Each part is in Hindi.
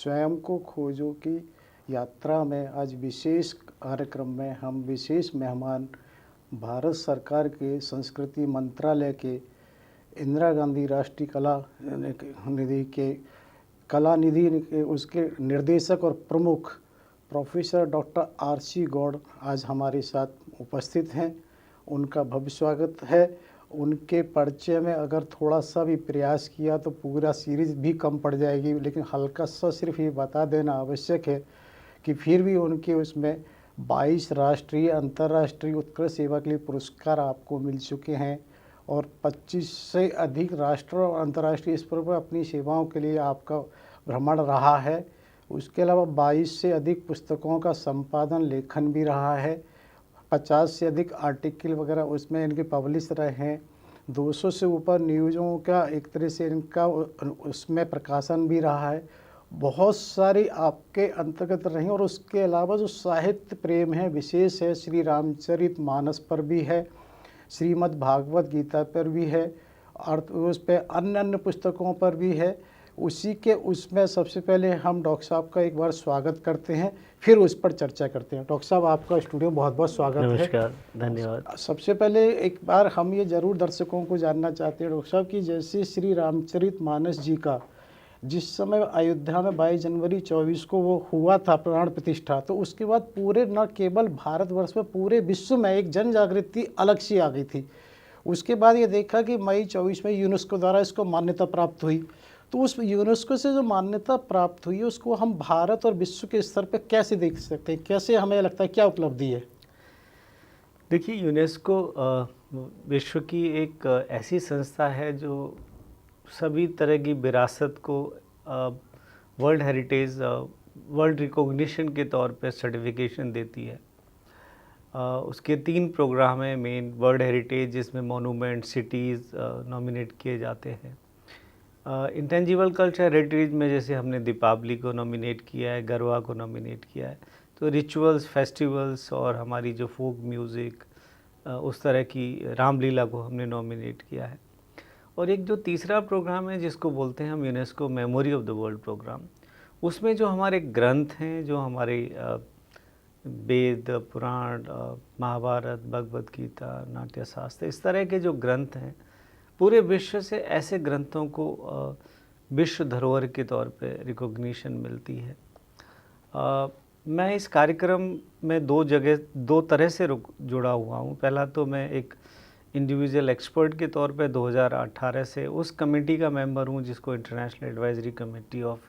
स्वयं को खोजो की यात्रा में आज विशेष कार्यक्रम में हम विशेष मेहमान भारत सरकार के संस्कृति मंत्रालय के इंदिरा गांधी राष्ट्रीय कला निधि के कला निधि के उसके निर्देशक और प्रमुख प्रोफेसर डॉक्टर आर.सी. गौड़ आज हमारे साथ उपस्थित हैं। उनका भव्य स्वागत है। उनके परिचय में अगर थोड़ा सा भी प्रयास किया तो पूरा सीरीज भी कम पड़ जाएगी, लेकिन हल्का सा सिर्फ ये बता देना आवश्यक है कि फिर भी उनके उसमें 22 राष्ट्रीय अंतर्राष्ट्रीय उत्कृष्ट सेवा के लिए पुरस्कार आपको मिल चुके हैं और 25 से अधिक राष्ट्र और अंतर्राष्ट्रीय स्तर पर अपनी सेवाओं के लिए आपका भ्रमण रहा है। उसके अलावा 22 से अधिक पुस्तकों का संपादन लेखन भी रहा है। 50 से अधिक आर्टिकल वगैरह उसमें इनके पब्लिश रहे हैं। 200 से ऊपर न्यूज़ों का एक तरह से इनका उसमें प्रकाशन भी रहा है। बहुत सारी आपके अंतर्गत रही और उसके अलावा जो साहित्य प्रेम है विशेष है, श्री रामचरित मानस पर भी है, श्रीमद् भागवत गीता पर भी है और उस पर अन्य अन्य पुस्तकों पर भी है। उसी के उसमें सबसे पहले हम डॉक्टर साहब का एक बार स्वागत करते हैं, फिर उस पर चर्चा करते हैं। डॉक्टर साहब आपका स्टूडियो बहुत बहुत स्वागत है। नमस्कार, धन्यवाद। सबसे पहले एक बार हम ये ज़रूर दर्शकों को जानना चाहते हैं डॉक्टर साहब कि जैसे श्री रामचरित मानस जी का जिस समय अयोध्या में 22 जनवरी 24 को वो हुआ था प्राण प्रतिष्ठा, तो उसके बाद पूरे न केवल भारतवर्ष में पूरे विश्व में एक जन जागृति अलग सी आ गई थी। उसके बाद ये देखा कि मई 24 में यूनेस्को द्वारा इसको मान्यता प्राप्त हुई। तो उस यूनेस्को से जो मान्यता प्राप्त हुई है उसको हम भारत और विश्व के स्तर पर कैसे देख सकते हैं, कैसे हमें लगता है क्या उपलब्धि है? देखिए, यूनेस्को विश्व की एक ऐसी संस्था है जो सभी तरह की विरासत को वर्ल्ड हेरिटेज, वर्ल्ड रिकॉग्निशन के तौर पे सर्टिफिकेशन देती है। उसके 3 प्रोग्राम हैं मेन। वर्ल्ड हेरिटेज जिसमें मोनूमेंट, सिटीज़ नॉमिनेट किए जाते हैं। इंटेंजिबल कल्चर हेरिटेज में जैसे हमने दीपावली को नॉमिनेट किया है, गरबा को नॉमिनेट किया है। तो रिचुअल्स, फेस्टिवल्स और हमारी जो फोक म्यूज़िक, उस तरह की रामलीला को हमने नॉमिनेट किया है। और एक जो तीसरा प्रोग्राम है जिसको बोलते हैं हम UNESCO memory of the world program, उसमें जो हमारे ग्रंथ हैं, जो हमारे वेद, पुराण, महाभारत, भगवत गीता, नाट्यशास्त्र, इस तरह के जो ग्रंथ हैं, पूरे विश्व से ऐसे ग्रंथों को विश्व धरोहर के तौर पे रिकॉग्निशन मिलती है। मैं इस कार्यक्रम में 2 तरह से जुड़ा हुआ हूँ। पहला तो मैं एक इंडिविजुअल एक्सपर्ट के तौर पे 2018 से उस कमेटी का मेंबर हूँ जिसको international advisory committee of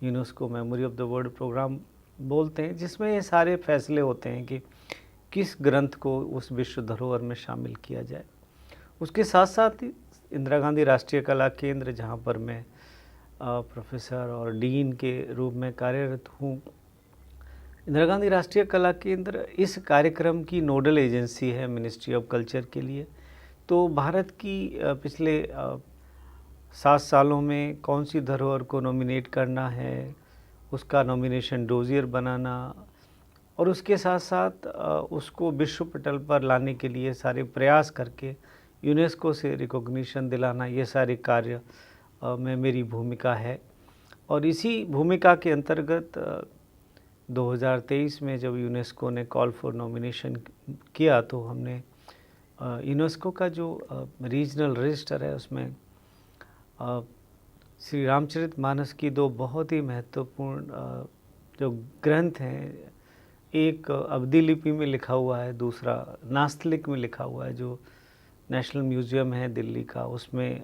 UNESCO memory of the world program बोलते हैं, जिसमें ये सारे फैसले होते हैं कि किस ग्रंथ को उस विश्व धरोहर में शामिल किया जाए। उसके साथ साथ इंदिरा गांधी राष्ट्रीय कला केंद्र, जहाँ पर मैं प्रोफेसर और डीन के रूप में कार्यरत हूँ, इंदिरा गांधी राष्ट्रीय कला केंद्र इस कार्यक्रम की नोडल एजेंसी है मिनिस्ट्री ऑफ कल्चर के लिए। तो भारत की पिछले 7 सालों में कौन सी धरोहर को नॉमिनेट करना है, उसका नॉमिनेशन डोजियर बनाना और उसके साथ साथ उसको विश्व पटल पर लाने के लिए सारे प्रयास करके यूनेस्को से रिकॉग्निशन दिलाना, ये सारे कार्य में मेरी भूमिका है। और इसी भूमिका के अंतर्गत 2023 में जब यूनेस्को ने कॉल फॉर नॉमिनेशन किया तो हमने यूनेस्को का जो रीजनल रजिस्टर है उसमें श्री रामचरित मानस की 2 बहुत ही महत्वपूर्ण जो ग्रंथ हैं, एक अवधी लिपि में लिखा हुआ है, दूसरा नास्तलिक में लिखा हुआ है जो नेशनल म्यूज़ियम है दिल्ली का, उसमें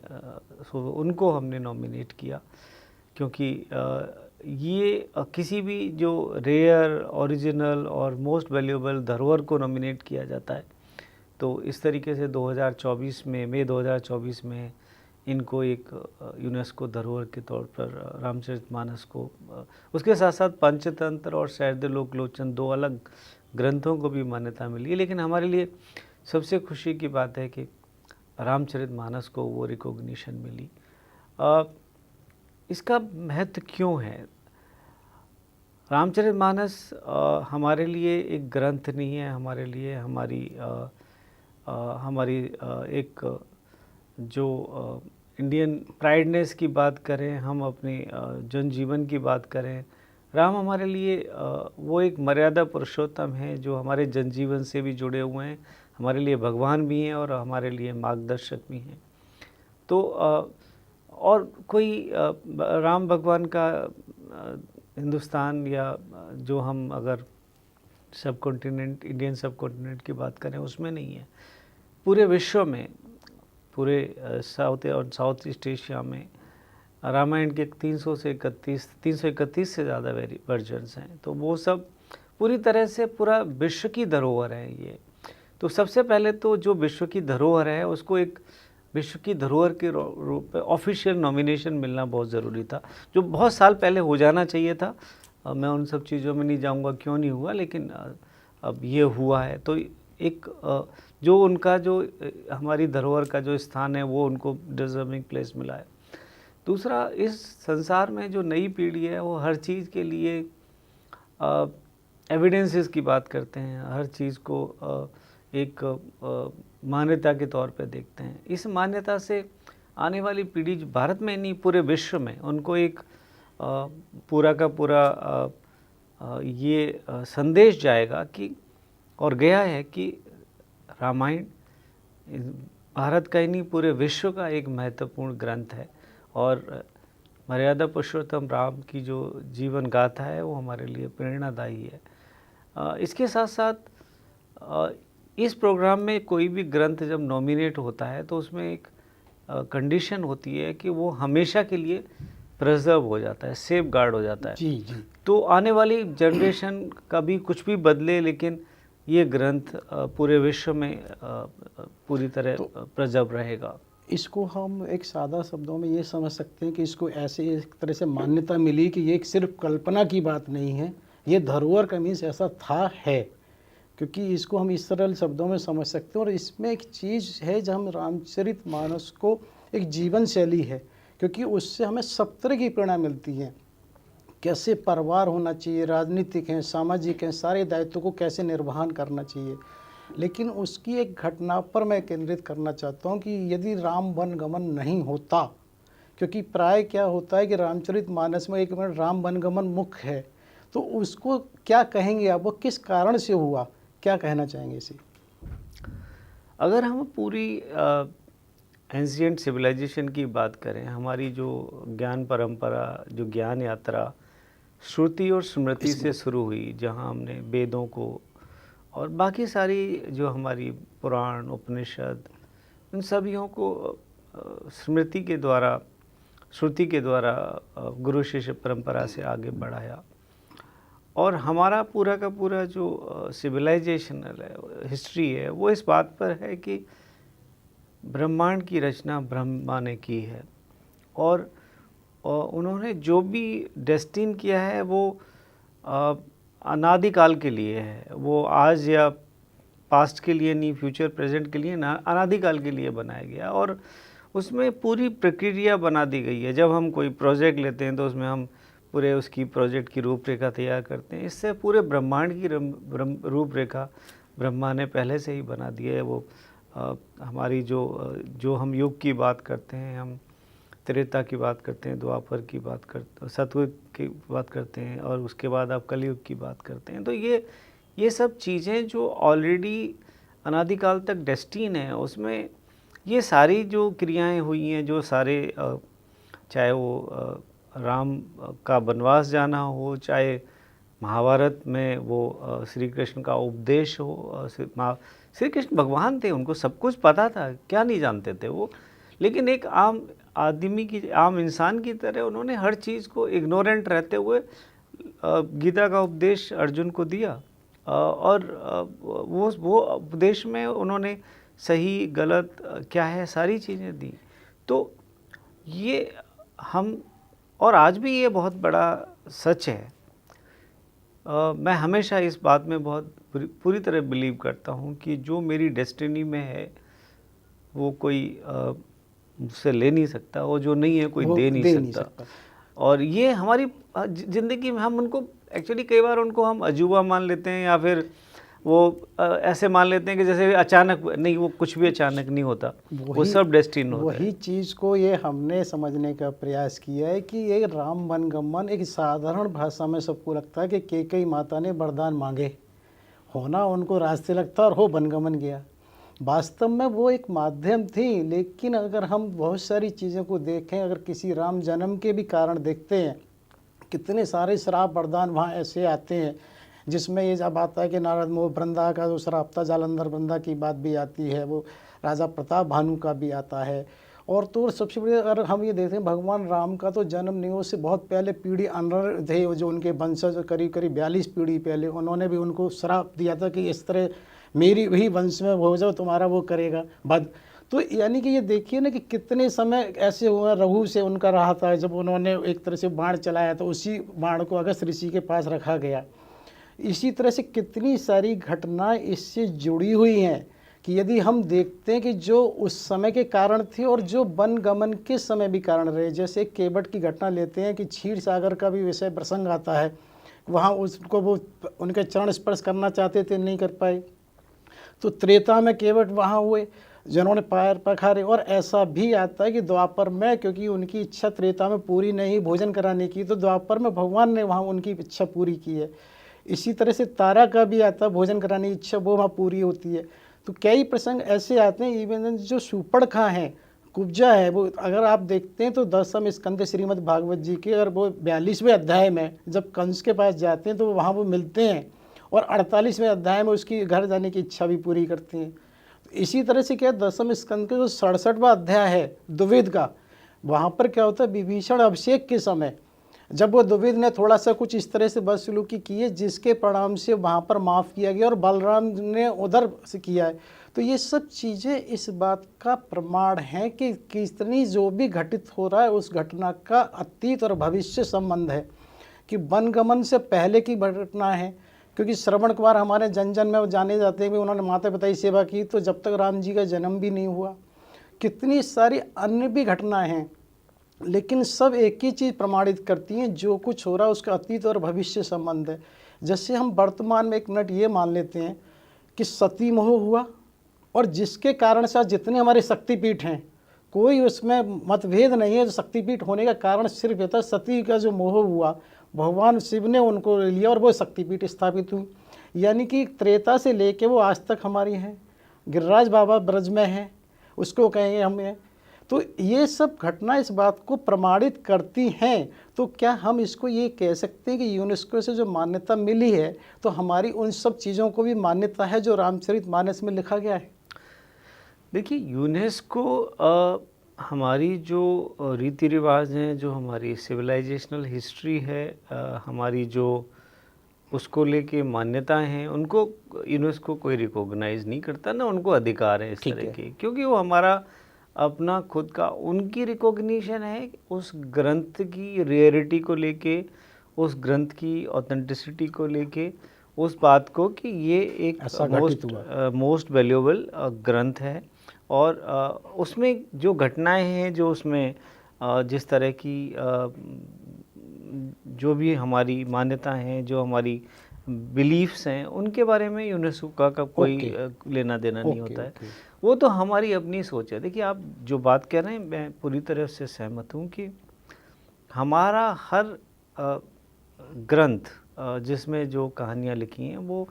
उनको हमने नॉमिनेट किया। क्योंकि ये किसी भी जो रेयर, ओरिजिनल और मोस्ट वैल्यूएबल धरोहर को नॉमिनेट किया जाता है, तो इस तरीके से 2024 में, मई 2024 में इनको एक यूनेस्को धरोहर के तौर पर रामचरितमानस को, उसके साथ साथ पंचतंत्र और शारद लोकलोचन 2 अलग ग्रंथों को भी मान्यता मिली है। लेकिन हमारे लिए सबसे खुशी की बात है कि रामचरितमानस को वो रिकॉग्निशन मिली। इसका महत्व क्यों है? रामचरितमानस हमारे लिए एक ग्रंथ नहीं है, हमारे लिए हमारी एक जो इंडियन प्राइडनेस की बात करें, हम अपनी जनजीवन की बात करें, राम हमारे लिए वो एक मर्यादा पुरुषोत्तम है जो हमारे जनजीवन से भी जुड़े हुए हैं, हमारे लिए भगवान भी हैं और हमारे लिए मार्गदर्शक भी हैं। तो और कोई राम भगवान का हिंदुस्तान या जो हम अगर सब कॉन्टिनेंट, इंडियन सब कॉन्टिनेंट की बात करें उसमें नहीं है। पूरे विश्व में, पूरे साउथ ईस्ट एशिया में रामायण के 331 से ज़्यादा वर्जन्स हैं। तो वो सब पूरी तरह से पूरा विश्व की धरोहर है ये। तो सबसे पहले तो जो विश्व की धरोहर है उसको एक विश्व की धरोहर के रूप में ऑफिशियल नॉमिनेशन मिलना बहुत ज़रूरी था, जो बहुत साल पहले हो जाना चाहिए था। मैं उन सब चीज़ों में नहीं जाऊंगा क्यों नहीं हुआ, लेकिन अब ये हुआ है। तो एक जो उनका जो हमारी धरोहर का जो स्थान है वो उनको डिजर्विंग प्लेस मिला है। दूसरा, इस संसार में जो नई पीढ़ी है वो हर चीज़ के लिए एविडेंसेस की बात करते हैं, हर चीज़ को एक मान्यता के तौर पे देखते हैं। इस मान्यता से आने वाली पीढ़ी जो भारत में नहीं पूरे विश्व में, उनको एक पूरा का पूरा ये संदेश जाएगा कि, और गया है कि रामायण भारत का ही नहीं पूरे विश्व का एक महत्वपूर्ण ग्रंथ है। और मर्यादा पुरुषोत्तम राम की जो जीवन गाथा है वो हमारे लिए प्रेरणादायी है। इसके साथ साथ इस प्रोग्राम में कोई भी ग्रंथ जब नॉमिनेट होता है तो उसमें एक कंडीशन होती है कि वो हमेशा के लिए प्रिजर्व हो जाता है, सेफ गार्ड हो जाता है। जी जी। तो आने वाली जनरेशन कभी कुछ भी बदले, लेकिन ये ग्रंथ पूरे विश्व में पूरी तरह प्रिजर्व रहेगा। इसको हम एक सादा शब्दों में ये समझ सकते हैं कि इसको ऐसे एक तरह से मान्यता मिली कि ये एक सिर्फ कल्पना की बात नहीं है, ये धरोहर का मीन्स ऐसा था है, क्योंकि इसको हम इस सरल शब्दों में समझ सकते हैं। और इसमें एक चीज़ है जब हम रामचरितमानस को एक जीवन शैली है, क्योंकि उससे हमें सब तरह की प्रेरणा मिलती है, कैसे परिवार होना चाहिए, राजनीतिक हैं, सामाजिक हैं, सारे दायित्वों को कैसे निर्वहन करना चाहिए। लेकिन उसकी एक घटना पर मैं केंद्रित करना चाहता हूँ कि यदि राम वनगमन नहीं होता, क्योंकि प्राय क्या होता है कि रामचरितमानस में एक मिनट राम वनगमन मुख्य है, तो उसको क्या कहेंगे आप, वो किस कारण से हुआ, क्या कहना चाहेंगे इसे? अगर हम पूरी एंशिएंट सिविलाइजेशन की बात करें, हमारी जो ज्ञान परंपरा, जो ज्ञान यात्रा श्रुति और स्मृति से शुरू हुई, जहाँ हमने वेदों को और बाकी सारी जो हमारी पुराण उपनिषद, उन सभियों को स्मृति के द्वारा, श्रुति के द्वारा गुरु शिष्य परंपरा से आगे बढ़ाया। और हमारा पूरा का पूरा जो सिविलाइजेशनल है, हिस्ट्री है, वो इस बात पर है कि ब्रह्मांड की रचना ब्रह्मा ने की है, और उन्होंने जो भी डेस्टिन किया है वो अनादिकाल के लिए है। वो आज या पास्ट के लिए नहीं, फ्यूचर प्रेजेंट के लिए ना, अनादिकाल के लिए बनाया गया। और उसमें पूरी प्रक्रिया बना दी गई है। जब हम कोई प्रोजेक्ट लेते हैं तो उसमें हम पूरे उसकी प्रोजेक्ट की रूपरेखा तैयार करते हैं। इससे पूरे ब्रह्मांड की रूपरेखा ब्रह्मा ने पहले से ही बना दी है। वो हमारी जो हम युग की बात करते हैं, हम त्रेता की बात करते हैं, द्वापर की बात करते, सतयुग की बात करते हैं, और उसके बाद आप कलयुग की बात करते हैं। तो ये सब चीज़ें जो ऑलरेडी अनादिकाल तक डेस्टिन है, उसमें ये सारी जो क्रियाएं हुई हैं, जो सारे चाहे वो राम का वनवास जाना हो, चाहे महाभारत में वो श्री कृष्ण का उपदेश हो, श्री कृष्ण भगवान थे, उनको सब कुछ पता था, क्या नहीं जानते थे वो। लेकिन एक आम आदमी की, आम इंसान की तरह उन्होंने हर चीज़ को इग्नोरेंट रहते हुए गीता का उपदेश अर्जुन को दिया, और वो उपदेश में उन्होंने सही गलत क्या है सारी चीज़ें दी। तो ये हम, और आज भी ये बहुत बड़ा सच है। मैं हमेशा इस बात में बहुत पूरी तरह बिलीव करता हूँ कि जो मेरी डेस्टिनी में है वो कोई मुझसे ले नहीं सकता, वो जो नहीं है कोई दे नहीं सकता। और ये हमारी ज़िंदगी में हम उनको एक्चुअली कई बार उनको हम अजूबा मान लेते हैं, या फिर वो ऐसे मान लेते हैं कि जैसे अचानक नहीं, वो कुछ भी अचानक नहीं होता, वो सब डेस्टिन होता है। वही चीज़ को ये हमने समझने का प्रयास किया है कि ये राम वनगमन एक साधारण भाषा में सबको लगता है कि कैकेयी माता ने वरदान मांगे, होना उनको रास्ते लगता और हो वनगमन गया। वास्तव में वो एक माध्यम थी, लेकिन अगर हम बहुत सारी चीज़ों को देखें, अगर किसी राम जन्म के भी कारण देखते हैं, कितने सारे श्राप वरदान वहाँ ऐसे आते हैं जिसमें ये जब आता है कि नारद मोह वृंदा का जो श्राप था, जालंधर वृंदा की बात भी आती है, वो राजा प्रताप भानु का भी आता है। और तो सबसे बड़ी अगर हम ये देखते हैं, भगवान राम का तो जन्म नहीं, उससे बहुत पहले पीढ़ी अनर थे जो उनके वंशज, करीब करीब 42 पीढ़ी पहले, उन्होंने भी उनको श्राप दिया था कि इस तरह मेरी वही वंश में हो जाओ, तुम्हारा वो करेगा बद। तो यानी कि ये देखिए ना कि कितने समय ऐसे हुआ, रघु से उनका रहा था, जब उन्होंने एक तरह से बाण चलाया तो उसी बाण को अगस्त ऋषि के पास रखा गया। इसी तरह से कितनी सारी घटनाएं इससे जुड़ी हुई हैं कि यदि हम देखते हैं कि जो उस समय के कारण थे और जो वन गमन के समय भी कारण रहे, जैसे केवट की घटना लेते हैं कि क्षीर सागर का भी विषय प्रसंग आता है, वहाँ उसको वो उनके चरण स्पर्श करना चाहते थे, नहीं कर पाए, तो त्रेता में केवट वहाँ हुए जिन्होंने पैर पखारे। और ऐसा भी आता है कि द्वापर में, क्योंकि उनकी इच्छा त्रेता में पूरी नहीं भोजन कराने की, तो द्वापर में भगवान ने वहाँ उनकी इच्छा पूरी की है। इसी तरह से तारा का भी आता है, भोजन कराने की इच्छा वो वहाँ पूरी होती है। तो कई प्रसंग ऐसे आते हैं। इवन जो शूर्पणखा हैं, कुब्जा है, वो अगर आप देखते हैं तो 10वें स्कंद श्रीमद् भागवत जी के, अगर वो 42वें अध्याय में जब कंस के पास जाते हैं तो वहाँ वो मिलते हैं, और 48वें अध्याय में उसकी घर जाने की इच्छा भी पूरी करते हैं। इसी तरह से क्या 10वें स्कंद के जो 67वां अध्याय है द्विविद का, वहाँ पर क्या होता है, विभीषण अभिषेक के समय जब वो द्विविद ने थोड़ा सा कुछ इस तरह से बदसलूकी की है, जिसके परिणाम से वहाँ पर माफ़ किया गया और बलराम ने उधर से किया है। तो ये सब चीज़ें इस बात का प्रमाण है कि कितनी जो भी घटित हो रहा है उस घटना का अतीत और भविष्य संबंध है, कि वनगमन से पहले की घटना है। क्योंकि श्रवण कुमार हमारे जन जन में जाने जाते हैं कि उन्होंने माता पिता की सेवा की, तो जब तक राम जी का जन्म भी नहीं हुआ। कितनी सारी अन्य भी घटनाएं हैं, लेकिन सब एक ही चीज़ प्रमाणित करती हैं, जो कुछ हो रहा है उसका अतीत और भविष्य संबंध है। जैसे हम वर्तमान में एक मिनट ये मान लेते हैं कि सती मोह हुआ, और जिसके कारण से जितने हमारे शक्तिपीठ हैं, कोई उसमें मतभेद नहीं है, जो शक्तिपीठ होने का कारण सिर्फ होता है सती का जो मोह हुआ, भगवान शिव ने उनको लिया और वो शक्तिपीठ स्थापित हुई। यानी कि त्रेता से लेके वो आज तक हमारी हैं। गिरिराज बाबा ब्रज में हैं, उसको कहेंगे हमें। तो ये सब घटना इस बात को प्रमाणित करती हैं। तो क्या हम इसको ये कह सकते हैं कि यूनेस्को से जो मान्यता मिली है, तो हमारी उन सब चीज़ों को भी मान्यता है जो रामचरितमानस में लिखा गया है? देखिए, यूनेस्को हमारी जो रीति रिवाज हैं, जो हमारी सिविलाइजेशनल हिस्ट्री है, हमारी जो उसको लेके मान्यताएं हैं, उनको यूनेस्को कोई रिकॉग्नाइज नहीं करता, ना उनको अधिकार है इस तरह के, क्योंकि वो हमारा अपना खुद का, उनकी रिकॉग्निशन है उस ग्रंथ की रेयरिटी को लेके, उस ग्रंथ की ऑथेंटिसिटी को लेके, उस बात को कि ये एक मोस्ट वैल्यूएबल ग्रंथ है। और उसमें जो घटनाएं हैं, जो उसमें जिस तरह की जो भी हमारी मान्यताएं हैं, जो हमारी बिलीफ्स हैं, उनके बारे में यूनेस्को का कोई लेना देना नहीं होता है। वो तो हमारी अपनी सोच है। देखिए, आप जो बात कह रहे हैं, मैं पूरी तरह से सहमत हूँ कि हमारा हर ग्रंथ जिसमें जो कहानियाँ लिखी हैं, वो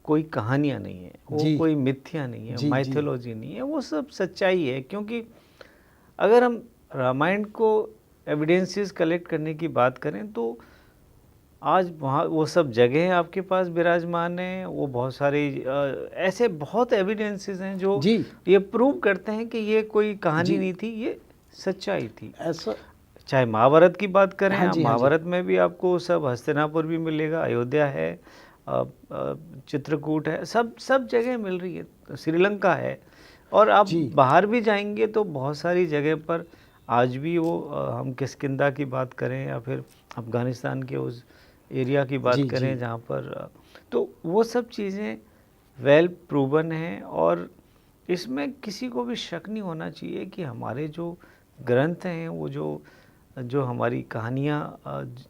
कोई कहानियाँ नहीं है, वो कोई मिथ्या नहीं है, माइथोलॉजी नहीं है, वो सब सच्चाई है। क्योंकि अगर हम रामायण को एविडेंसेस कलेक्ट करने की बात करें, तो आज वहाँ वो सब जगह आपके पास विराजमान हैं। वो बहुत सारे ऐसे बहुत एविडेंसेस हैं जो ये प्रूव करते हैं कि ये कोई कहानी नहीं थी, ये सच्चाई थी। ऐसा चाहे महाभारत की बात करें, महाभारत में भी आपको सब, हस्तिनापुर भी मिलेगा, अयोध्या है, चित्रकूट है, सब जगह मिल रही है, श्रीलंका है। और आप बाहर भी जाएंगे तो बहुत सारी जगह पर आज भी वो हम किष्किंधा की बात करें या फिर अफ़गानिस्तान के उस एरिया की बात करें जहाँ पर, तो वो सब चीज़ें वेल प्रूवन हैं। और इसमें किसी को भी शक नहीं होना चाहिए कि हमारे जो ग्रंथ हैं, वो जो हमारी कहानियाँ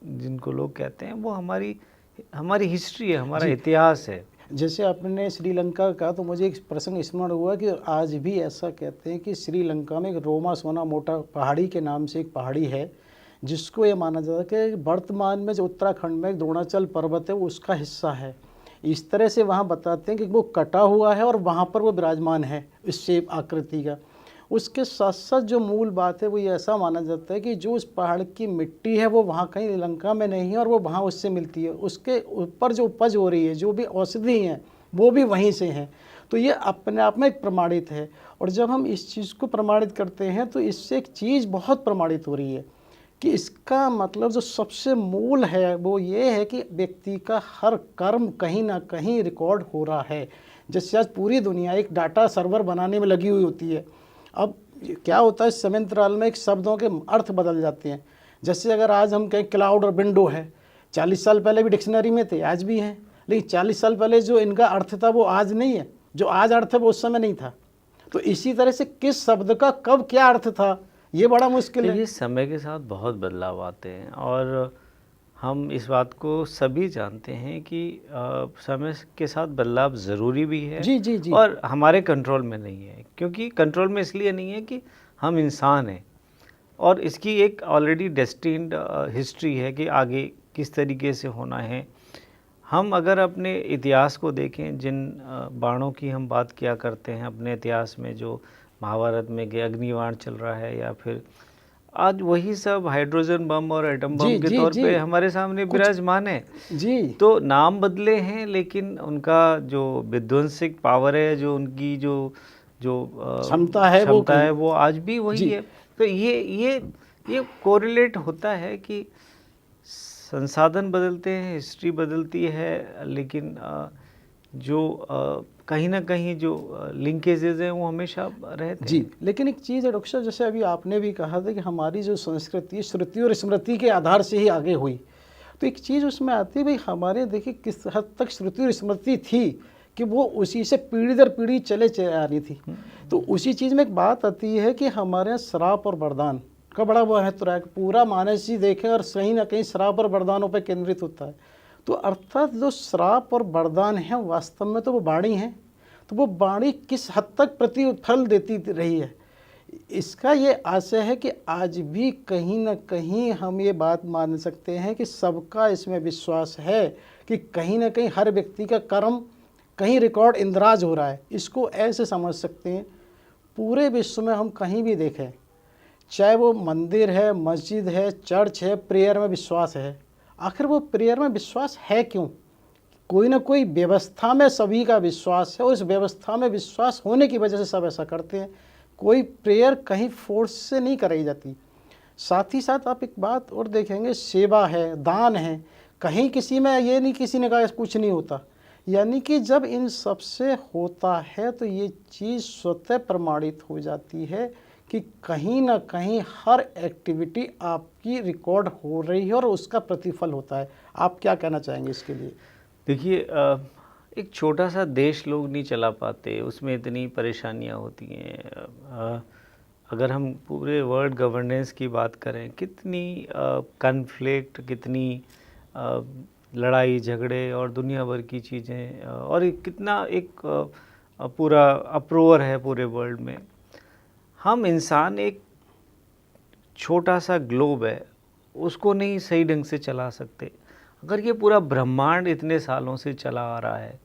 जिनको लोग कहते हैं, वो हमारी हिस्ट्री है, हमारा इतिहास है। जैसे आपने श्रीलंका का, तो मुझे एक प्रसंग स्मरण हुआ कि आज भी ऐसा कहते हैं कि श्रीलंका में एक रोमा सोना मोटा पहाड़ी के नाम से एक पहाड़ी है, जिसको ये माना जाता है कि वर्तमान में जो उत्तराखंड में द्रोणाचल पर्वत है वो उसका हिस्सा है। इस तरह से वहाँ बताते हैं कि वो कटा हुआ है और वहाँ पर वो विराजमान है इस शेप आकृति का। उसके साथ साथ जो मूल बात है वो ये ऐसा माना जाता है कि जो उस पहाड़ की मिट्टी है वो वहाँ कहीं श्रीलंका में नहीं है और वो वहाँ उससे मिलती है। उसके ऊपर जो उपज हो रही है, जो भी औषधि हैं, वो भी वहीं से हैं। तो ये अपने आप में एक प्रमाणित है। और जब हम इस चीज़ को प्रमाणित करते हैं तो इससे एक चीज़ बहुत प्रमाणित हो रही है कि इसका मतलब जो सबसे मूल है वो ये है कि व्यक्ति का हर कर्म कहीं ना कहीं रिकॉर्ड हो रहा है। जैसे आज पूरी दुनिया एक डाटा सर्वर बनाने में लगी हुई होती है। अब क्या होता है, समय अंतराल में एक शब्दों के अर्थ बदल जाते हैं। जैसे अगर आज हम कहें क्लाउड और विंडो है, 40 साल पहले भी डिक्शनरी में थे, आज भी हैं, लेकिन 40 साल पहले जो इनका अर्थ था वो आज नहीं है, जो आज अर्थ है वो उस समय नहीं था। तो इसी तरह से किस शब्द का कब क्या अर्थ था, ये बड़ा मुश्किल है। ये समय के साथ बहुत बदलाव आते हैं और हम इस बात को सभी जानते हैं कि समय के साथ बदलाव ज़रूरी भी है। जी जी जी। और हमारे कंट्रोल में नहीं है, क्योंकि कंट्रोल में इसलिए नहीं है कि हम इंसान हैं और इसकी एक ऑलरेडी डेस्टिन्ड हिस्ट्री है कि आगे किस तरीके से होना है। हम अगर अपने इतिहास को देखें, जिन बाणों की हम बात किया करते हैं अपने इतिहास में, जो महाभारत में अग्निबाण चल रहा है, या फिर आज वही सब हाइड्रोजन बम और एटम जी बम के जी तौर जी। पे हमारे सामने विराजमान है। जी तो नाम बदले हैं, लेकिन उनका जो विध्वंसक पावर है, जो उनकी जो जो क्षमता है वो क्षमता है, कहीं। वो आज भी वही जी है। तो ये कोरिलेट होता है कि संसाधन बदलते हैं, हिस्ट्री बदलती है, लेकिन जो कहीं ना कहीं जो लिंकेजेस हैं वो हमेशा रहते जी। हैं। लेकिन एक चीज़ है डॉक्टर साहब, जैसे अभी आपने भी कहा था कि हमारी जो संस्कृति श्रुति और स्मृति के आधार से ही आगे हुई, तो एक चीज़ उसमें आती है भाई, हमारे देखिए किस हद तक श्रुति और स्मृति थी कि वो उसी से पीढ़ी दर पीढ़ी चले आ रही थी। तो उसी चीज़ में एक बात आती है कि हमारे यहाँ श्राप और वरदान का बड़ा महत्व है। पूरा मानस ही देखें और कहीं ना कहीं श्राप और वरदानों पर केंद्रित होता है। तो अर्थात जो श्राप और वरदान है वास्तव में तो वो वाणी है। तो वो वाणी किस हद तक प्रतिफल देती रही है, इसका ये आशय है कि आज भी कहीं ना कहीं हम ये बात मान सकते हैं कि सबका इसमें विश्वास है कि कहीं ना कहीं हर व्यक्ति का कर्म कहीं रिकॉर्ड इंदराज हो रहा है। इसको ऐसे समझ सकते हैं, पूरे विश्व में हम कहीं भी देखें, चाहे वो मंदिर है, मस्जिद है, चर्च है, प्रेयर में विश्वास है। आखिर वो प्रेयर में विश्वास है क्यों? कोई ना कोई व्यवस्था में सभी का विश्वास है, उस व्यवस्था में विश्वास होने की वजह से सब ऐसा करते हैं। कोई प्रेयर कहीं फोर्स से नहीं कराई जाती। साथ ही साथ आप एक बात और देखेंगे, सेवा है, दान है, कहीं किसी में ये नहीं किसी ने कहा कुछ नहीं होता। यानी कि जब इन सब से होता है तो ये चीज़ स्वतः प्रमाणित हो जाती है कि कहीं ना कहीं हर एक्टिविटी आपकी रिकॉर्ड हो रही है और उसका प्रतिफल होता है। आप क्या कहना चाहेंगे इसके लिए? देखिए, एक छोटा सा देश लोग नहीं चला पाते, उसमें इतनी परेशानियां होती हैं। अगर हम पूरे वर्ल्ड गवर्नेंस की बात करें, कितनी कॉन्फ्लिक्ट, कितनी लड़ाई झगड़े और दुनिया भर की चीज़ें, और कितना एक पूरा अप्रूवर है पूरे वर्ल्ड में। हम इंसान एक छोटा सा ग्लोब है, उसको नहीं सही ढंग से चला सकते। अगर ये पूरा ब्रह्मांड इतने सालों से चला आ रहा है,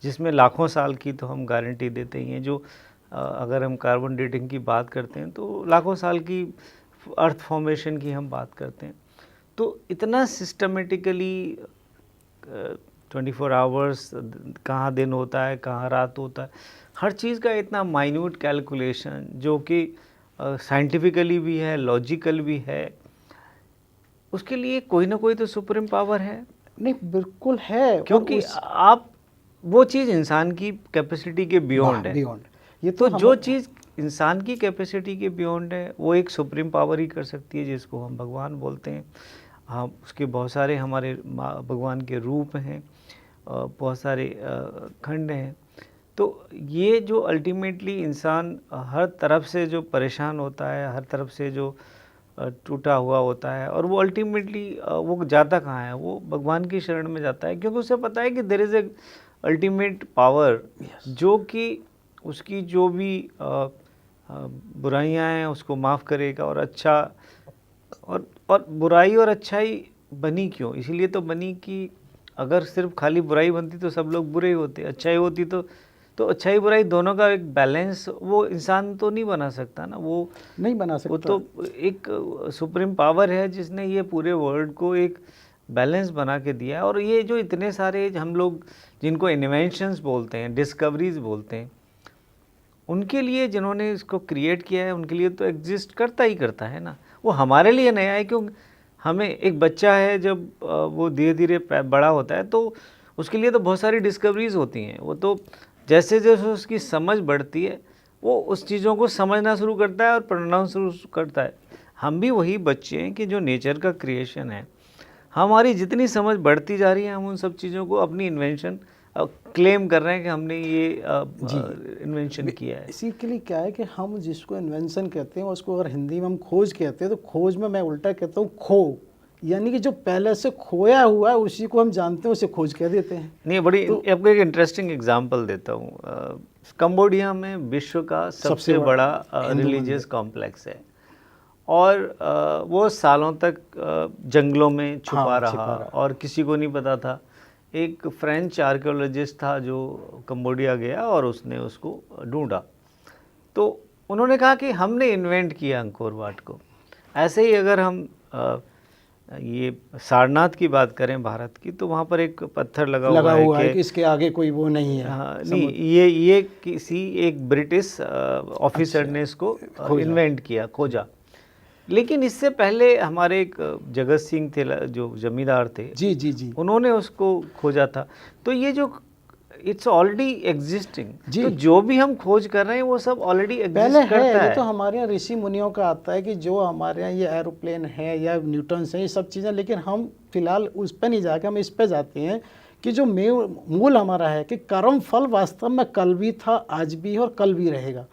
जिसमें लाखों साल की तो हम गारंटी देते ही हैं, जो अगर हम कार्बन डेटिंग की बात करते हैं तो लाखों साल की अर्थ फॉर्मेशन की हम बात करते हैं, तो इतना सिस्टमेटिकली 24 आवर्स कहाँ दिन होता है, कहाँ रात होता है, हर चीज़ का इतना माइन्यूट कैलकुलेशन, जो कि साइंटिफिकली भी है, लॉजिकल भी है, उसके लिए कोई ना कोई तो सुप्रीम पावर है। नहीं, बिल्कुल है, क्योंकि आप वो चीज़ इंसान की कैपेसिटी के बियॉन्ड है। बियॉन्ड ये तो जो चीज़ इंसान की कैपेसिटी के बियॉन्ड है वो एक सुप्रीम पावर ही कर सकती है, जिसको हम भगवान बोलते हैं। हाँ, उसके बहुत सारे हमारे भगवान के रूप हैं, बहुत सारे खंड हैं। तो ये जो अल्टीमेटली इंसान हर तरफ से जो परेशान होता है, हर तरफ से जो टूटा हुआ होता है, और वो अल्टीमेटली वो जाता कहाँ है, वो भगवान की शरण में जाता है, क्योंकि उसे पता है कि there is a ultimate power, जो कि उसकी जो भी बुराइयां हैं उसको माफ़ करेगा, और अच्छा, और बुराई और अच्छाई बनी क्यों? इसीलिए तो बनी कि अगर सिर्फ खाली बुराई बनती तो सब लोग बुरे ही होते, अच्छाई होती तो अच्छाई बुराई दोनों का एक बैलेंस वो इंसान तो नहीं बना सकता ना, वो नहीं बना वो सकता। तो एक सुप्रीम पावर है जिसने ये पूरे वर्ल्ड को एक बैलेंस बना के दिया है। और ये जो इतने सारे हम लोग जिनको इन्वेंशंस बोलते हैं, डिस्कवरीज बोलते हैं, उनके लिए जिन्होंने इसको क्रिएट किया है उनके लिए तो एग्जिस्ट करता ही करता है ना। वो हमारे लिए नया है, क्यों? हमें एक बच्चा है जब वो धीरे धीरे बड़ा होता है तो उसके लिए तो बहुत सारी डिस्कवरीज होती हैं। वो तो जैसे जैसे उसकी समझ बढ़ती है वो उस चीज़ों को समझना शुरू करता है और प्रोनाउंस शुरू करता है। हम भी वही बच्चे हैं कि जो नेचर का क्रिएशन है, हमारी जितनी समझ बढ़ती जा रही है हम उन सब चीज़ों को अपनी इन्वेंशन क्लेम कर रहे हैं कि हमने ये इन्वेंशन किया है। इसी के लिए क्या है कि हम जिसको इन्वेंशन कहते हैं उसको अगर हिंदी में हम खोज कहते हैं, तो खोज में मैं उल्टा कहता हूँ खो, यानी कि जो पहले से खोया हुआ है उसी को हम जानते हैं, उसे खोज कह देते हैं। नहीं, बड़ी आपको एक इंटरेस्टिंग एग्जांपल देता हूँ। कंबोडिया में विश्व का सबसे बड़ा रिलीजियस कॉम्प्लेक्स है, और वो सालों तक जंगलों में छुपा रहा और किसी को नहीं पता था। एक फ्रेंच आर्कियोलॉजिस्ट था जो कंबोडिया गया और उसने उसको ढूंढा, तो उन्होंने कहा कि हमने इन्वेंट किया अंकोर वाट को। ऐसे ही अगर हम ये सारनाथ की बात करें भारत की, तो वहाँ पर एक पत्थर लगा हुआ है कि इसके आगे कोई वो नहीं है। हाँ, नहीं, ये किसी एक ब्रिटिश ऑफिसर ने इसको इन्वेंट किया, खोजा। लेकिन इससे पहले हमारे एक जगत सिंह थे जो जमींदार थे, जी जी जी, उन्होंने उसको खोजा था। तो ये जो इट्स ऑलरेडी एग्जिस्टिंग, तो जो भी हम खोज कर रहे हैं वो सब ऑलरेडी एग्जिस्ट करता है। ये तो हमारे यहाँ ऋषि मुनियों का आता है कि जो हमारे यहाँ ये एरोप्लेन है या न्यूटन है, ये सब चीज़ें, लेकिन हम फिलहाल उस पर नहीं जाके हम इस पे जाते हैं कि जो मूल हमारा है कि कर्म फल वास्तव में कल भी था, आज भी है और कल भी रहेगा।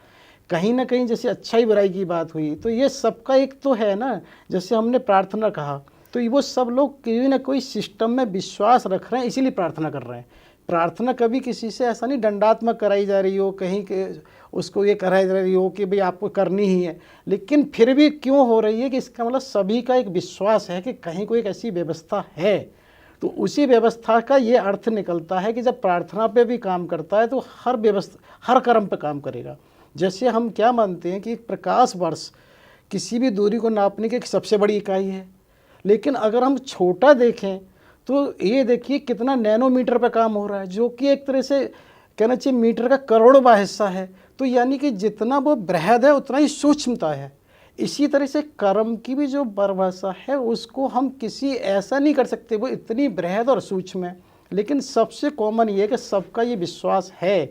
कहीं ना कहीं जैसे अच्छाई बुराई की बात हुई, तो ये सबका एक तो है ना, जैसे हमने प्रार्थना कहा, तो वो सब लोग कोई ना कोई सिस्टम में विश्वास रख रहे हैं, इसीलिए प्रार्थना कर रहे हैं। प्रार्थना कभी किसी से ऐसा नहीं दंडात्मक कराई जा रही हो, कहीं के उसको ये कराई जा रही हो कि भाई आपको करनी ही है, लेकिन फिर भी क्यों हो रही है कि इसका मतलब सभी का एक विश्वास है कि कहीं कोई एक ऐसी व्यवस्था है। तो उसी व्यवस्था का ये अर्थ निकलता है कि जब प्रार्थना पे भी काम करता है तो हर व्यवस्था हर कर्म पे काम करेगा। जैसे हम क्या मानते हैं कि एक प्रकाश वर्ष किसी भी दूरी को नापने की एक सबसे बड़ी इकाई है, लेकिन अगर हम छोटा देखें तो ये देखिए कितना नैनोमीटर पर काम हो रहा है, जो कि एक तरह से कहना चाहिए मीटर का करोड़वां हिस्सा है। तो यानी कि जितना वो बृहद है उतना ही सूक्ष्मता है। इसी तरह से कर्म की भी जो परिभाषा है उसको हम किसी ऐसा नहीं कर सकते वो इतनी बृहद और सूक्ष्म है, लेकिन सबसे कॉमन ये है कि सबका ये विश्वास है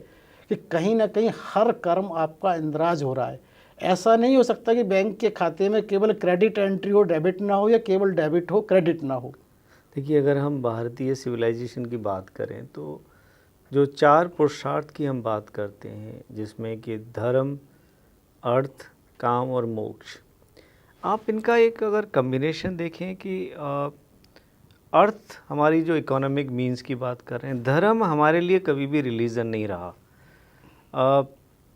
कि कहीं ना कहीं हर कर्म आपका इंद्राज हो रहा है। ऐसा नहीं हो सकता कि बैंक के खाते में केवल क्रेडिट एंट्री हो, डेबिट ना हो, या केवल डेबिट हो क्रेडिट ना हो। देखिए, अगर हम भारतीय सिविलाइजेशन की बात करें तो जो 4 पुरुषार्थ की हम बात करते हैं, जिसमें कि धर्म, अर्थ, काम और मोक्ष, आप इनका एक अगर कम्बिनेशन देखें कि अर्थ हमारी जो इकोनॉमिक मीन्स की बात कर रहे हैं, धर्म हमारे लिए कभी भी रिलीजन नहीं रहा।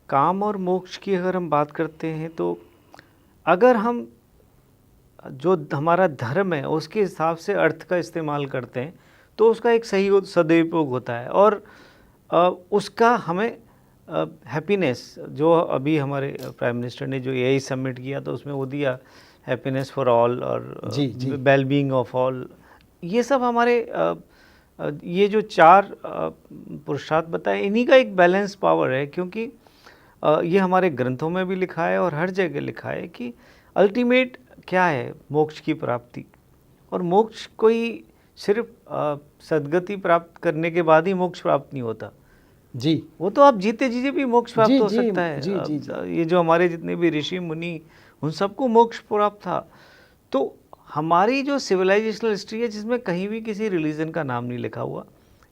काम और मोक्ष की अगर हम बात करते हैं तो अगर हम जो हमारा धर्म है उसके हिसाब से अर्थ का इस्तेमाल करते हैं तो उसका एक सही सदुपयोग होता है, और उसका हमें हैप्पीनेस, जो अभी हमारे प्राइम मिनिस्टर ने जो एआई समिट किया तो उसमें वो दिया हैप्पीनेस फॉर ऑल और वेल बीइंग ऑफ ऑल, ये सब हमारे ये जो 4 पुरुषार्थ बताए, इन्हीं का एक बैलेंस पावर है। क्योंकि ये हमारे ग्रंथों में भी लिखा है और हर जगह लिखा है कि अल्टीमेट क्या है, मोक्ष की प्राप्ति। और मोक्ष कोई सिर्फ सद्गति प्राप्त करने के बाद ही मोक्ष प्राप्त नहीं होता जी, वो तो आप जीते जीते भी मोक्ष प्राप्त हो सकता है। जी, जी, जी। ये जो हमारे जितने भी ऋषि मुनि, उन सबको मोक्ष प्राप्त था। तो हमारी जो सिविलाइजेशनल हिस्ट्री है जिसमें कहीं भी किसी रिलीजन का नाम नहीं लिखा हुआ,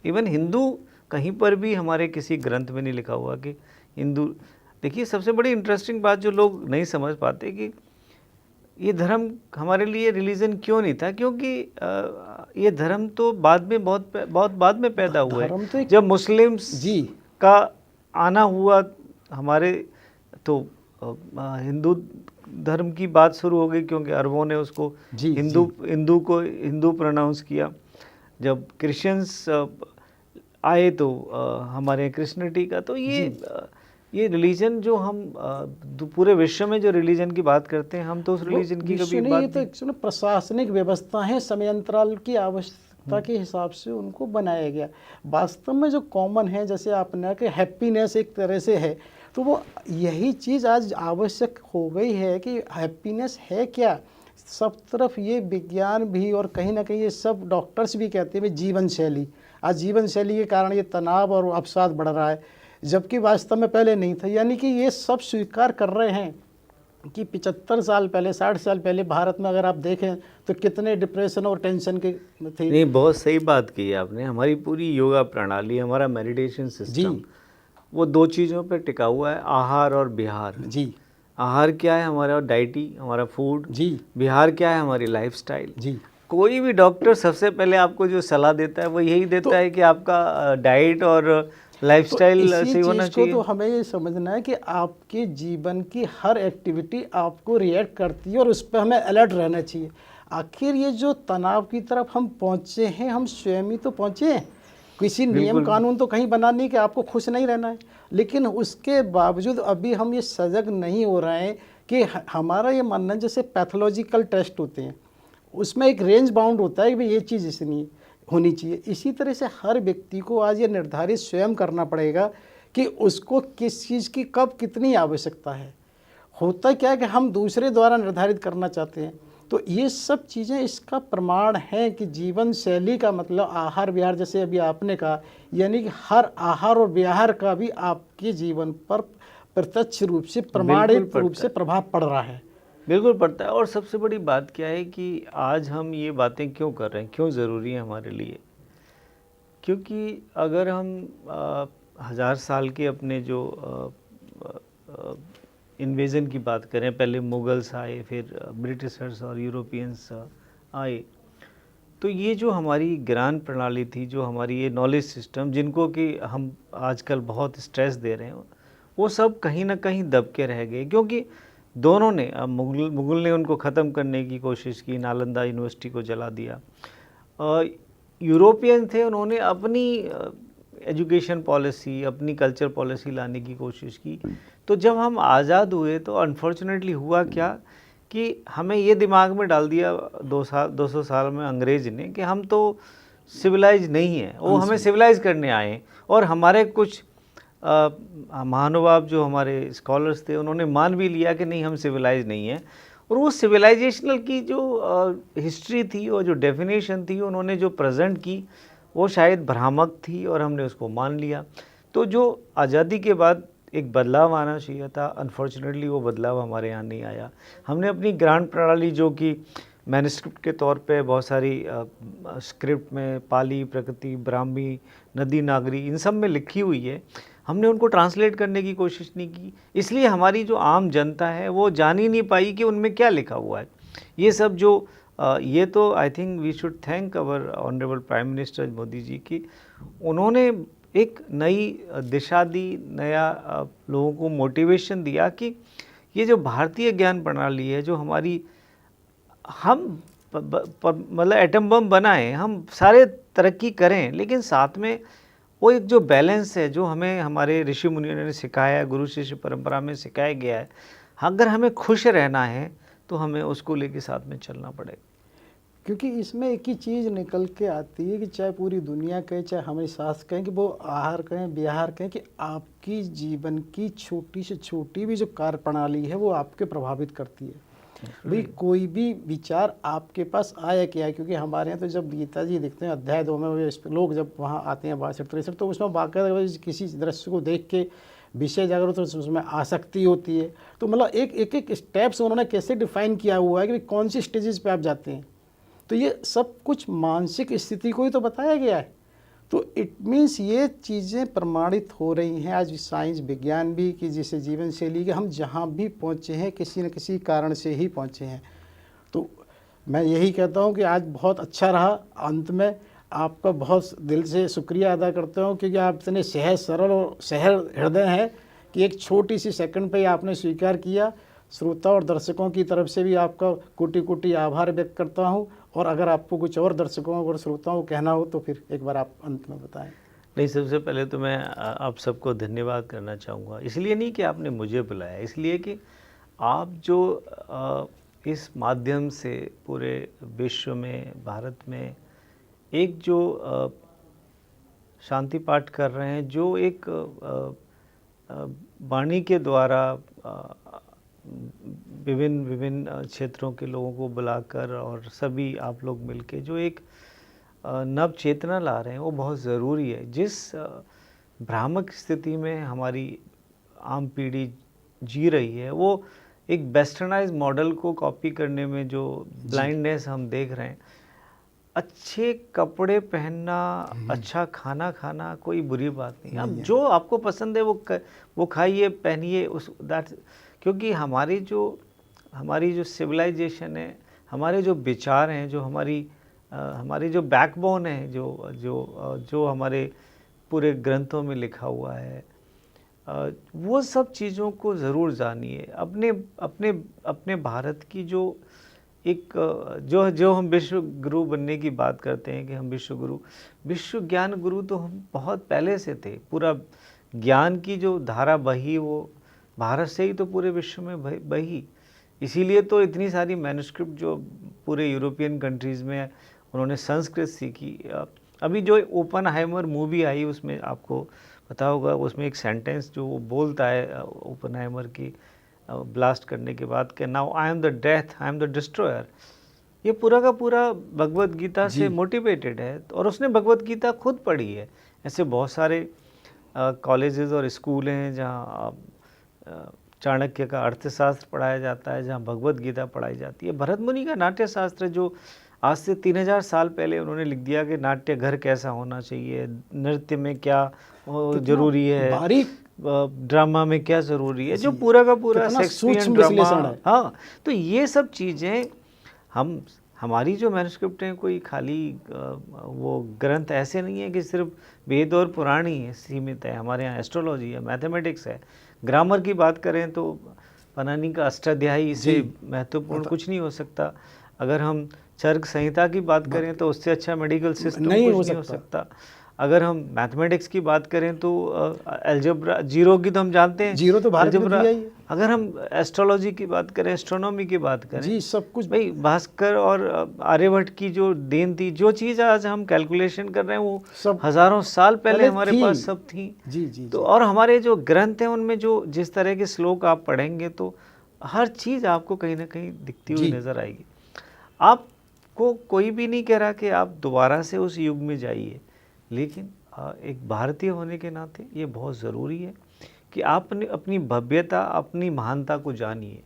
इवन हिंदू कहीं पर भी हमारे किसी ग्रंथ में नहीं लिखा हुआ कि हिंदू। देखिए, सबसे बड़ी इंटरेस्टिंग बात जो लोग नहीं समझ पाते कि ये धर्म हमारे लिए रिलीजन क्यों नहीं था, क्योंकि ये धर्म तो बाद में बहुत बाद में पैदा हुआ धर्म तो है। एक- जब मुस्लिम्स जी का आना हुआ हमारे, तो हिंदू धर्म की बात शुरू हो गई, क्योंकि अरबों ने उसको जी हिंदू प्रोनाउंस किया। जब क्रिश्चियंस आए तो हमारे क्रिश्चियनिटी का, तो ये रिलीजन जो हम पूरे विश्व में जो रिलीजन की बात करते हैं, हम तो उस रिलीजन की विश्व कभी नहीं, बात ये तो एक्चुअली प्रशासनिक व्यवस्था है, समयांतराल की आवश्यकता के हिसाब से उनको बनाया गया। वास्तव में जो कॉमन है, जैसे आपने कि हैप्पीनेस एक तरह से है, तो वो यही चीज़ आज आवश्यक हो गई है कि हैप्पीनेस है क्या। सब तरफ ये विज्ञान भी और कहीं ना कहीं ये सब डॉक्टर्स भी कहते हैं जीवन शैली, आज जीवन शैली के कारण ये तनाव और अवसाद बढ़ रहा है, जबकि वास्तव में पहले नहीं था। यानी कि ये सब स्वीकार कर रहे हैं कि 75 साल पहले, 60 साल पहले भारत में अगर आप देखें तो कितने डिप्रेशन और टेंशन के थे। नहीं, बहुत सही बात की आपने। हमारी पूरी योगा प्रणाली, हमारा मेडिटेशन सिस्टम, वो दो चीज़ों पे टिका हुआ है, आहार और विहार। जी, आहार क्या है हमारा, डाइटी, हमारा फूड। जी, विहार क्या है, हमारी लाइफस्टाइल। जी। कोई भी डॉक्टर सबसे पहले आपको जो सलाह देता है वो यही देता है कि आपका डाइट और लाइफस्टाइल इसी सही होना चीज़ को चाहिए। तो हमें ये समझना है कि आपके जीवन की हर एक्टिविटी आपको रिएक्ट करती है और उस पर हमें अलर्ट रहना चाहिए। आखिर ये जो तनाव की तरफ हम पहुँचे हैं, हम स्वयं ही तो पहुँचे हैं। किसी नियम कानून तो कहीं बना नहीं कि आपको खुश नहीं रहना है, लेकिन उसके बावजूद अभी हम ये सजग नहीं हो रहे हैं कि हमारा ये मानना है, जैसे पैथोलॉजिकल टेस्ट होते हैं उसमें एक रेंज बाउंड होता है कि भाई ये चीज़ इसलिए होनी चाहिए। इसी तरह से हर व्यक्ति को आज ये निर्धारित स्वयं करना पड़ेगा कि उसको किस चीज़ की कब कितनी आवश्यकता है। होता क्या है कि हम दूसरे द्वारा निर्धारित करना चाहते हैं। तो ये सब चीज़ें इसका प्रमाण है कि जीवन शैली का मतलब आहार विहार, जैसे अभी आपने कहा, यानी कि हर आहार और विहार का भी आपके जीवन पर प्रत्यक्ष रूप से, प्रमाणित रूप से प्रभाव पड़ रहा है। बिल्कुल पड़ता है। और सबसे बड़ी बात क्या है कि आज हम ये बातें क्यों कर रहे हैं, क्यों ज़रूरी है हमारे लिए? क्योंकि अगर हम 1000 साल के अपने जो इन्वेजन की बात करें, पहले मुगल्स आए, फिर ब्रिटिशर्स और यूरोपियंस आए, तो ये जो हमारी ज्ञान प्रणाली थी, जो हमारी ये नॉलेज सिस्टम, जिनको कि हम आजकल बहुत स्ट्रेस दे रहे हैं, वो सब कहीं ना कहीं दब के रह गए। क्योंकि दोनों ने, मुगल ने उनको ख़त्म करने की कोशिश की, नालंदा यूनिवर्सिटी को जला दिया। यूरोपियन थे, उन्होंने अपनी एजुकेशन पॉलिसी, अपनी कल्चर पॉलिसी लाने की कोशिश की। तो जब हम आज़ाद हुए तो अनफॉर्चुनेटली हुआ क्या कि हमें ये दिमाग में डाल दिया 200 साल में अंग्रेज़ ने कि हम तो सिविलाइज नहीं हैं, वो हमें सिविलाइज करने आए। और हमारे कुछ महानुभाव जो हमारे स्कॉलर्स थे, उन्होंने मान भी लिया कि नहीं, हम सिविलाइज नहीं हैं। और वो सिविलाइजेशनल की जो हिस्ट्री थी और जो डेफिनेशन थी उन्होंने जो प्रेजेंट की, वो शायद भ्रामक थी और हमने उसको मान लिया। तो जो आज़ादी के बाद एक बदलाव आना चाहिए था, अनफॉर्चुनेटली वो बदलाव हमारे यहाँ नहीं आया। हमने अपनी ज्ञान प्रणाली, जो कि मैन्युस्क्रिप्ट के तौर पे बहुत सारी स्क्रिप्ट में पाली, प्रकृति, ब्राह्मी, नदी नागरी, इन सब में लिखी हुई है, हमने उनको ट्रांसलेट करने की कोशिश नहीं की। इसलिए हमारी जो आम जनता है वो जान ही नहीं पाई कि उनमें क्या लिखा हुआ है। ये सब जो ये तो I think we should thank our honourable prime minister Modi ji की उन्होंने एक नई दिशा दी, नया लोगों को मोटिवेशन दिया कि ये जो भारतीय ज्ञान प्रणाली है, जो हमारी, हम मतलब एटम बम बनाएं, हम सारे तरक्की करें, लेकिन साथ में वो एक जो बैलेंस है, जो हमें हमारे ऋषि मुनियों ने सिखाया है, गुरु शिष्य परंपरा में सिखाया गया है, अगर हमें खुश रहना है तो हमें उसको लेके साथ में चलना पड़ेगा। क्योंकि इसमें एक ही चीज़ निकल के आती है कि चाहे पूरी दुनिया कहे, चाहे हमारे शास्त्र कहें, कि वो आहार कहें, विहार कहें, कि आपकी जीवन की छोटी से छोटी भी जो कार्य प्रणाली है वो आपके प्रभावित करती है। भाई कोई भी विचार आपके पास आया क्या है, क्योंकि हमारे यहाँ तो जब गीता जी दिखते हैं अध्याय 2 में, लोग जब वहाँ आते हैं 62-63, तो उसमें बाकायदा किसी दृश्य को देख के विषय जागरूक, तो उसमें आसक्ति होती है। तो मतलब एक स्टेप्स उन्होंने कैसे डिफाइन किया हुआ है कि कौन सी स्टेजेस पे आप जाते हैं। तो ये सब कुछ मानसिक स्थिति को ही तो बताया गया है। तो इट मीन्स ये चीज़ें प्रमाणित हो रही हैं आज साइंस विज्ञान भी, कि जैसे जीवन शैली के हम जहाँ भी पहुँचे हैं किसी न किसी कारण से ही पहुँचे हैं। तो मैं यही कहता हूँ कि आज बहुत अच्छा रहा। अंत में आपका बहुत दिल से शुक्रिया अदा करता हूँ, क्योंकि आप इतने सहज सरल और सहल हृदय हैं कि एक छोटी सी सेकंड पे ही आपने स्वीकार किया। श्रोता और दर्शकों की तरफ से भी आपका कोटि कोटि आभार व्यक्त करता हूँ। और अगर आपको कुछ और दर्शकों और श्रोताओं को कहना हो तो फिर एक बार आप अंत में बताएं। नहीं, सबसे पहले तो मैं आप सबको धन्यवाद करना चाहूँगा। इसलिए नहीं कि आपने मुझे बुलाया, इसलिए कि आप जो इस माध्यम से पूरे विश्व में, भारत में एक जो शांति पाठ कर रहे हैं, जो एक वाणी के द्वारा विभिन्न विभिन्न क्षेत्रों के लोगों को बुलाकर और सभी आप लोग मिलके जो एक नव चेतना ला रहे हैं, वो बहुत ज़रूरी है। जिस भ्रामक स्थिति में हमारी आम पीढ़ी जी रही है, वो एक वेस्टर्नाइज मॉडल को कॉपी करने में जो ब्लाइंडनेस हम देख रहे हैं। अच्छे कपड़े पहनना, अच्छा खाना खाना कोई बुरी बात नहीं। अब जो आपको पसंद है वो खाइए, पहनिए उस दैट, क्योंकि हमारी जो सिविलाइजेशन है, हमारे जो विचार हैं, जो हमारी जो बैकबोन है, जो हमारे पूरे ग्रंथों में लिखा हुआ है, वो सब चीज़ों को ज़रूर जानिए। अपने भारत की जो एक जो हम विश्व गुरु बनने की बात करते हैं कि हम विश्व ज्ञान गुरु तो हम बहुत पहले से थे। पूरा ज्ञान की जो धारा बही वो भारत से ही तो पूरे विश्व में बही। इसीलिए तो इतनी सारी मैन्युस्क्रिप्ट जो पूरे यूरोपियन कंट्रीज़ में उन्होंने संस्कृत सीखी। अभी जो ओपनहाइमर मूवी आई, उसमें आपको पता होगा, उसमें एक सेंटेंस जो वो बोलता है ओपनहाइमर की ब्लास्ट करने के बाद कि now I am the death, I am the destroyer. ये पूरा का पूरा भगवत गीता से मोटिवेटेड है और उसने भगवत गीता खुद पढ़ी है। ऐसे बहुत सारे कॉलेजेस और स्कूल हैं जहाँ चाणक्य का अर्थशास्त्र पढ़ाया जाता है, जहाँ भगवत गीता पढ़ाई जाती है। भरत मुनि का नाट्य शास्त्र जो आज से 3000 साल पहले उन्होंने लिख दिया कि नाट्य घर कैसा होना चाहिए, नृत्य में क्या जरूरी है, ड्रामा में क्या ज़रूरी है, जो पूरा का पूरा शेक्सपियन ड्रामा। हाँ, तो ये सब चीज़ें हमारी जो मैन्युस्क्रिप्ट हैं, कोई खाली वो ग्रंथ ऐसे नहीं है कि सिर्फ वेद और पुराण ही सीमित है। हमारे यहाँ एस्ट्रोलॉजी है, मैथमेटिक्स है, ग्रामर की बात करें तो पनानी का अष्टाध्यायी से महत्वपूर्ण कुछ नहीं हो सकता। अगर हम चरक संहिता की बात करें तो उससे अच्छा मेडिकल सिस्टम नहीं हो सकता। अगर हम मैथमेटिक्स की बात करें तो अलजेब्रा, जीरो की तो हम जानते हैं, जीरो तो भारत में दिया ही है। अगर हम एस्ट्रोलॉजी की बात करें, एस्ट्रोनॉमी की बात करें, जी सब कुछ भाई भास्कर और आर्यभट्ट की जो देन थी, जो चीज़ आज हम कैलकुलेशन कर रहे हैं वो सब हजारों साल पहले हमारे पास सब थी। जी तो और हमारे जो ग्रंथ हैं उनमें जो जिस तरह के श्लोक आप पढ़ेंगे तो हर चीज़ आपको कहीं ना कहीं दिखती हुई नजर आएगी। आपको कोई भी नहीं कह रहा कि आप दोबारा से उस युग में जाइए, लेकिन एक भारतीय होने के नाते ये बहुत ज़रूरी है कि आप अपनी भव्यता, अपनी महानता को जानिए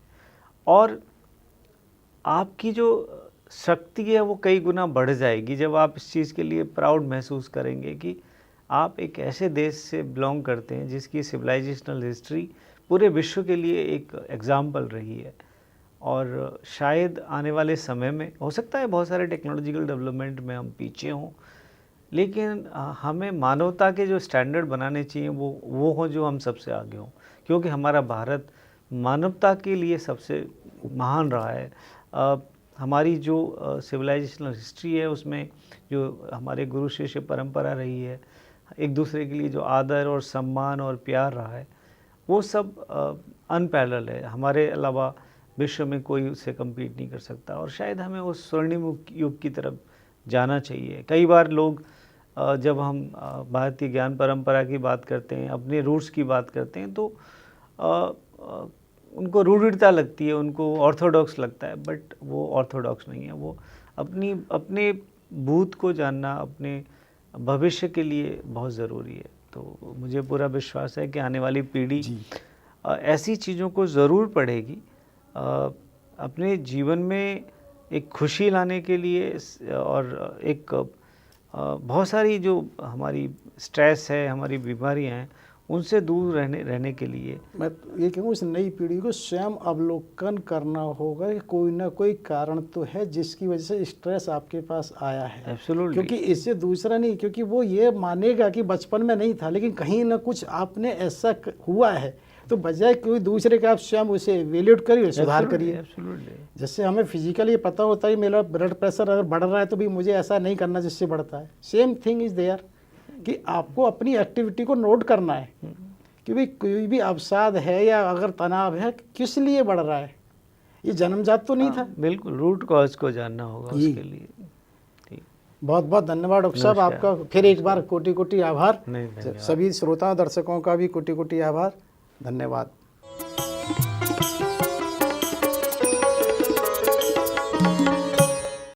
और आपकी जो शक्ति है वो कई गुना बढ़ जाएगी जब आप इस चीज़ के लिए प्राउड महसूस करेंगे कि आप एक ऐसे देश से बिलोंग करते हैं जिसकी सिविलाइजेशनल हिस्ट्री पूरे विश्व के लिए एक एग्ज़ाम्पल रही है। और शायद आने वाले समय में हो सकता है बहुत सारे टेक्नोलॉजिकल डेवलपमेंट में हम पीछे हों, लेकिन हमें मानवता के जो स्टैंडर्ड बनाने चाहिए वो हो जो हम सबसे आगे हों, क्योंकि हमारा भारत मानवता के लिए सबसे महान रहा है। हमारी जो सिविलाइजेशनल हिस्ट्री है उसमें जो हमारे गुरु शिष्य परंपरा रही है, एक दूसरे के लिए जो आदर और सम्मान और प्यार रहा है, वो सब अनपैरेलल है। हमारे अलावा विश्व में कोई उससे कम्पीट नहीं कर सकता और शायद हमें उस स्वर्णिम युग की तरफ जाना चाहिए। कई बार लोग जब हम भारतीय ज्ञान परंपरा की बात करते हैं, अपने रूट्स की बात करते हैं, तो उनको रूढ़िता लगती है, उनको ऑर्थोडॉक्स लगता है, बट वो ऑर्थोडॉक्स नहीं है। वो अपने भूत को जानना अपने भविष्य के लिए बहुत ज़रूरी है। तो मुझे पूरा विश्वास है कि आने वाली पीढ़ी ऐसी चीज़ों को ज़रूर पढ़ेगी, अपने जीवन में एक खुशी लाने के लिए और एक बहुत सारी जो हमारी स्ट्रेस है, हमारी बीमारियां हैं, उनसे दूर रहने के लिए मैं ये कहूँ इस नई पीढ़ी को स्वयं अवलोकन करना होगा कि कोई ना कोई कारण तो है जिसकी वजह से स्ट्रेस आपके पास आया है। एब्सोल्युटली, क्योंकि इससे दूसरा नहीं, क्योंकि वो ये मानेगा कि बचपन में नहीं था, लेकिन कहीं ना कुछ आपने ऐसा हुआ है, तो बजाय कोई दूसरे का आप स्वयं उसे इवेल्यूएट करिए, सुधार करिए। एब्सोल्युटली, जैसे हमें फिजिकली पता होता है मेरा ब्लड प्रेशर अगर बढ़ रहा है तो भी मुझे ऐसा नहीं करना जिससे बढ़ता है। सेम थिंग इज़ देयर कि आपको अपनी एक्टिविटी को नोट करना है कि भाई कोई भी अवसाद है या अगर तनाव है किस लिए बढ़ रहा है, ये जन्मजात तो नहीं था। बिल्कुल रूट कॉज को जानना होगा जी। उसके लिए। ठीक, बहुत बहुत धन्यवाद डॉक्टर साहब, नमस्कार। आपका फिर एक बार कोटि कोटि आभार। नहीं, धन्यवाद। सभी श्रोता दर्शकों का भी कोटि कोटि आभार, धन्यवाद।